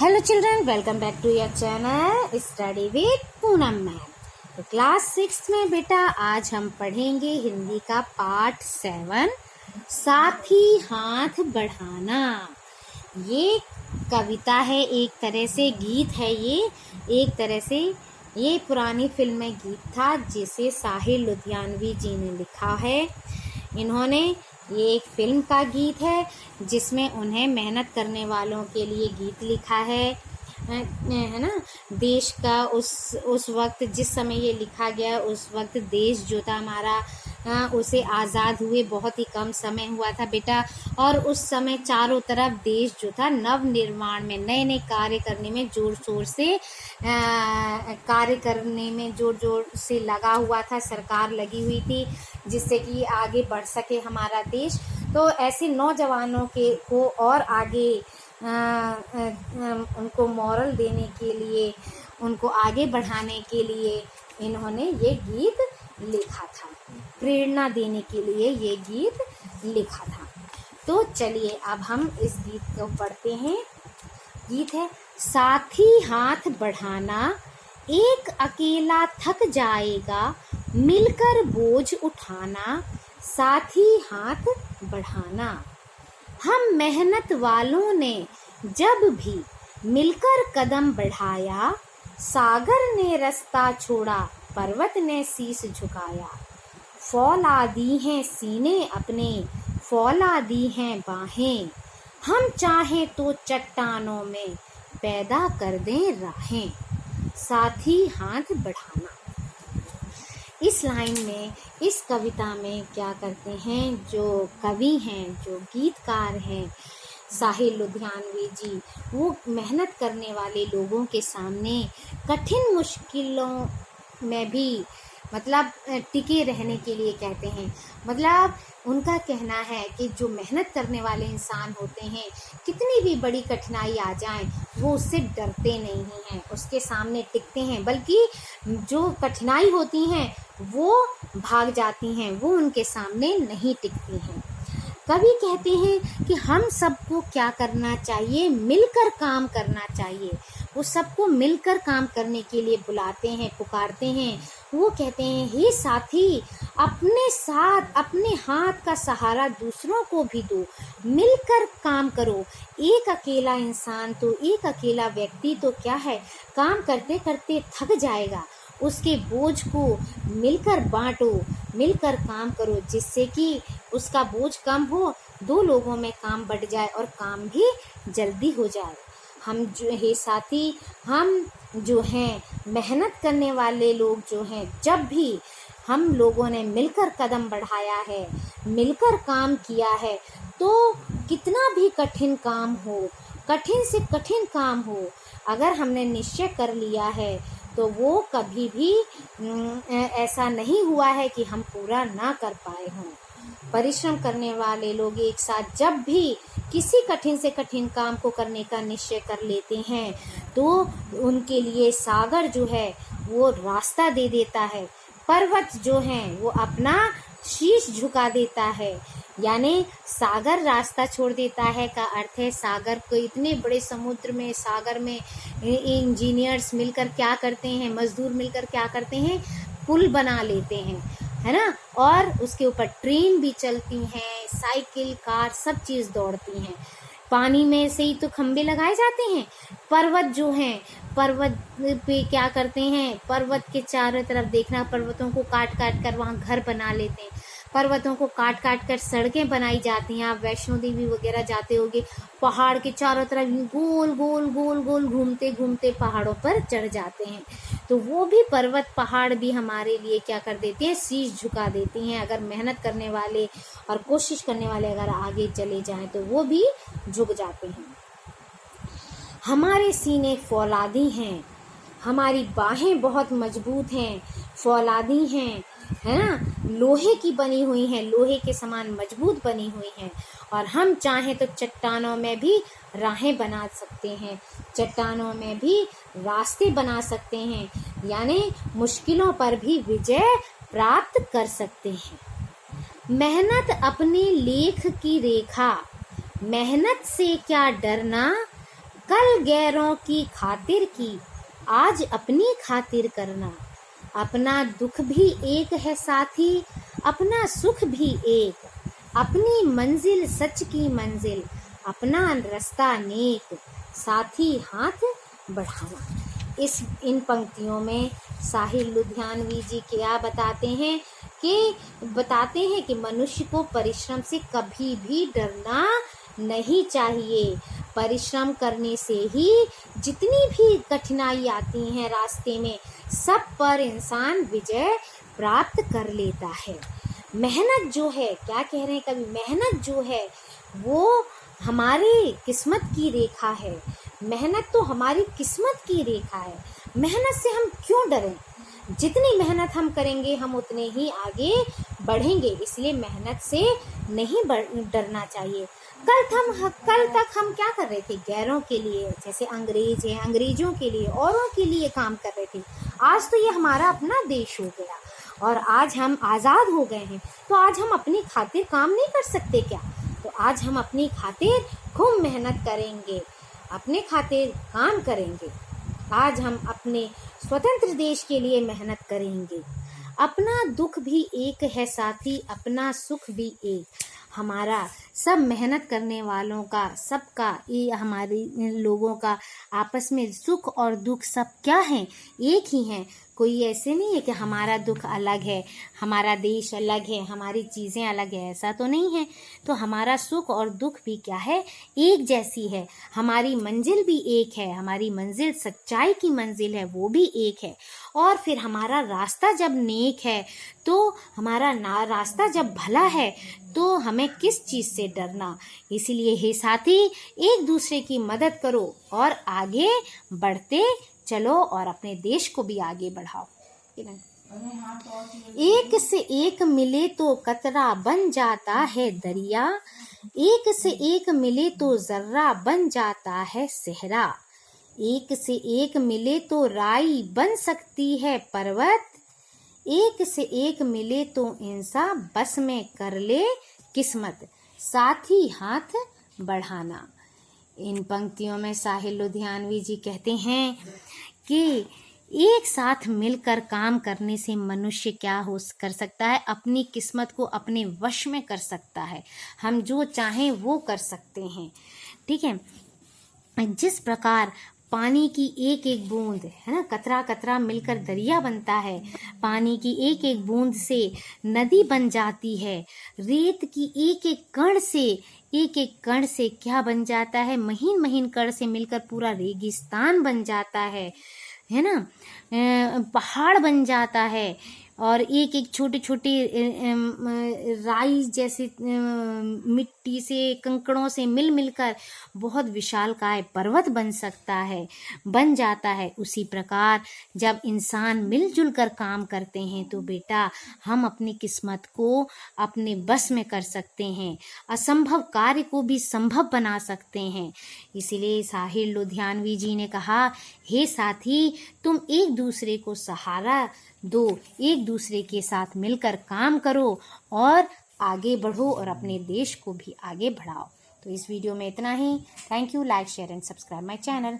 Hello children, welcome back to your channel study with Poonam ma'am. तो class 6 में बेटा आज हम पढ़ेंगे हिंदी का पार्ट 7 साथी हाथ बढ़ाना। ये कविता है, एक तरह से गीत है। ये एक तरह से ये पुरानी फिल्म में गीत था जिसे साहिल लुधियानवी जी ने लिखा है। इन्होंने ये एक फिल्म का गीत है जिसमें उन्हें मेहनत करने वालों के लिए गीत लिखा है ना। देश का उस वक्त जिस समय ये लिखा गया, उस वक्त देश जो था हमारा उसे आज़ाद हुए बहुत ही कम समय हुआ था बेटा। और उस समय चारों तरफ देश जो था नव निर्माण में नए नए कार्य करने में जोर जोर से लगा हुआ था। सरकार लगी हुई थी जिससे कि आगे बढ़ सके हमारा देश। तो ऐसे नौजवानों को और आगे उनको मॉरल देने के लिए, उनको आगे बढ़ाने के लिए इन्होंने ये गीत लिखा था, प्रेरणा देने के लिए ये गीत लिखा था। तो चलिए अब हम इस गीत को पढ़ते हैं। गीत है, साथी हाथ बढ़ाना, एक अकेला थक जाएगा, मिलकर बोझ उठाना, साथी हाथ बढ़ाना। हम मेहनत वालों ने जब भी मिलकर कदम बढ़ाया, सागर ने रास्ता छोड़ा, पर्वत ने शीश झुकाया। फौला दी हैं सीने अपने, फौला दी हैं बाहें, हम चाहें तो चट्टानों में पैदा कर दें राहें, साथी हाथ बढ़ाना। इस लाइन में, इस कविता में क्या करते हैं, जो कवि हैं, जो गीतकार हैं साहिल लुधियानवी जी, वो मेहनत करने वाले लोगों के सामने कठिन मुश्किलों में भी मतलब टिके रहने के लिए कहते हैं। मतलब उनका कहना है कि जो मेहनत करने वाले इंसान होते हैं, कितनी भी बड़ी कठिनाई आ जाए वो उससे डरते नहीं हैं, उसके सामने टिकते हैं, बल्कि जो कठिनाई होती हैं वो भाग जाती हैं, वो उनके सामने नहीं टिकती हैं। कवि कहते हैं कि हम सबको क्या करना चाहिए, मिलकर काम करना चाहिए। वो सबको मिलकर काम करने के लिए बुलाते हैं, पुकारते हैं। वो कहते हैं, हे साथी, अपने साथ अपने हाथ का सहारा दूसरों को भी दो, मिलकर काम करो। एक अकेला इंसान तो, एक अकेला व्यक्ति तो क्या है, काम करते करते थक जाएगा, उसके बोझ को मिलकर बांटो, मिलकर काम करो, जिससे कि उसका बोझ कम हो, दो लोगों में काम बढ़ जाए और काम भी जल्दी हो जाए। हम जो है साथी, हम जो हैं मेहनत करने वाले लोग जो हैं, जब भी हम लोगों ने मिलकर कदम बढ़ाया है, मिलकर काम किया है, तो कितना भी कठिन काम हो, कठिन से कठिन काम हो, अगर हमने निश्चय कर लिया है तो वो कभी भी ऐसा नहीं हुआ है कि हम पूरा ना कर पाए हों। परिश्रम करने वाले लोग एक साथ जब भी किसी कठिन से कठिन काम को करने का निश्चय कर लेते हैं तो उनके लिए सागर जो है वो रास्ता दे देता है, पर्वत जो है वो अपना शीश झुका देता है। यानी सागर रास्ता छोड़ देता है का अर्थ है, सागर को इतने बड़े समुद्र में, सागर में इंजीनियर्स मिलकर क्या करते हैं, मजदूर मिलकर क्या करते हैं, पुल बना लेते हैं, है ना। और उसके ऊपर ट्रेन भी चलती हैं, साइकिल, कार, सब चीज़ दौड़ती हैं। पानी में से ही तो खंबे लगाए जाते हैं। पर्वत जो हैं, पर्वत पे क्या करते हैं, पर्वत के चारों तरफ देखना, पर्वतों को काट काट कर वहाँ घर बना लेते हैं, पर्वतों को काट काट कर सड़कें बनाई जाती हैं। आप वैष्णो देवी वगैरह जाते होंगे, पहाड़ के चारों तरफ गोल गोल गोल गोल घूमते घूमते पहाड़ों पर चढ़ जाते हैं। तो वो भी पर्वत, पहाड़ भी हमारे लिए क्या कर देते हैं, शीश झुका देती हैं। अगर मेहनत करने वाले और कोशिश करने वाले अगर आगे चले जाएं तो वो भी झुक जाते हैं। हमारे सीने फौलादी हैं, हमारी बाहें बहुत मजबूत हैं, फौलादी हैं, है ना, लोहे की बनी हुई हैं, लोहे के समान मजबूत बनी हुई हैं। और हम चाहें तो चट्टानों में भी राहें बना सकते हैं, चट्टानों में भी रास्ते बना सकते हैं, यानी मुश्किलों पर भी विजय प्राप्त कर सकते हैं। मेहनत अपने लेख की रेखा, मेहनत से क्या डरना, कल गैरों की खातिर की, आज अपनी खातिर करना। अपना दुख भी एक है साथी, अपना सुख भी एक। अपनी मंजिल सच की मंजिल, अपना रास्ता नेक। साथी हाथ बढ़ाना। इन पंक्तियों में साहिल लुधियानवी जी क्या बताते हैं कि मनुष्य को परिश्रम से कभी भी डरना नहीं चाहिए। परिश्रम करने से ही जितनी भी कठिनाई आती हैं रास्ते में, सब पर इंसान विजय प्राप्त कर लेता है। मेहनत जो है, क्या कह रहे हैं कवि, मेहनत जो है वो हमारी किस्मत की रेखा है। मेहनत तो हमारी किस्मत की रेखा है। मेहनत से हम क्यों डरें? जितनी मेहनत हम करेंगे हम उतने ही आगे बढ़ेंगे। इसलिए मेहनत से नहीं डरना चाहिए। कल तक हम क्या कर रहे थे? गैरों के लिए, जैसे अंग्रेज हैं, अंग्रेजों के लिए, औरों के लिए काम कर रहे थे। आज तो ये हमारा अपना देश हो गया और आज हम आज़ाद हो गए हैं, तो आज हम अपनी खातिर काम नहीं कर सकते क्या? तो आज हम अपनी खातिर खूब मेहनत करेंगे, अपने खातिर काम करेंगे। आज हम अपने स्वतंत्र देश के लिए मेहनत करेंगे। अपना दुख भी एक है साथी, अपना सुख भी एक। हमारा सब मेहनत करने वालों का, सबका, ये हमारे लोगों का आपस में सुख और दुख सब क्या है? एक ही हैं। कोई ऐसे नहीं है कि हमारा दुख अलग है, हमारा देश अलग है, हमारी चीज़ें अलग है, ऐसा तो नहीं है। तो हमारा सुख और दुख भी क्या है? एक जैसी है। हमारी मंजिल भी एक है, हमारी मंजिल सच्चाई की मंजिल है, वो भी एक है। और फिर हमारा रास्ता जब नेक है, तो हमारा रास्ता जब भला है, तो हमें किस चीज़ से डरना? इसीलिए हे साथी, एक दूसरे की मदद करो और आगे बढ़ते चलो और अपने देश को भी आगे बढ़ाओ। एक से एक मिले तो कतरा बन जाता है दरिया, एक से एक मिले तो जर्रा बन जाता है सहरा। एक से एक मिले तो राई बन सकती है पर्वत, एक से एक मिले तो इंसान बस में कर ले किस्मत। साथी हाथ बढ़ाना। इन पंक्तियों में साहिल लुधियानवी जी कहते हैं कि एक साथ मिलकर काम करने से मनुष्य क्या कर सकता है? अपनी किस्मत को अपने वश में कर सकता है। हम जो चाहें वो कर सकते हैं। ठीक है। जिस प्रकार पानी की एक एक बूंद है ना, कतरा कतरा मिलकर दरिया बनता है, पानी की एक एक बूंद से नदी बन जाती है, रेत की एक एक कण से क्या बन जाता है? महीन महीन कण से मिलकर पूरा रेगिस्तान बन जाता है ना, पहाड़ बन जाता है। और एक एक छोटे छोटे राई जैसे मिट्टी से, कंकड़ों से मिल मिलकर बहुत विशालकाय पर्वत बन जाता है। उसी प्रकार जब इंसान मिलजुल कर काम करते हैं तो बेटा हम अपनी किस्मत को अपने बस में कर सकते हैं, असंभव कार्य को भी संभव बना सकते हैं। इसीलिए साहिल लुधियानवी जी ने कहा, हे साथी, तुम एक दूसरे को सहारा दो, एक दूसरे के साथ मिलकर काम करो और आगे बढ़ो और अपने देश को भी आगे बढ़ाओ। तो इस वीडियो में इतना ही। Thank you. Like, share and subscribe my channel.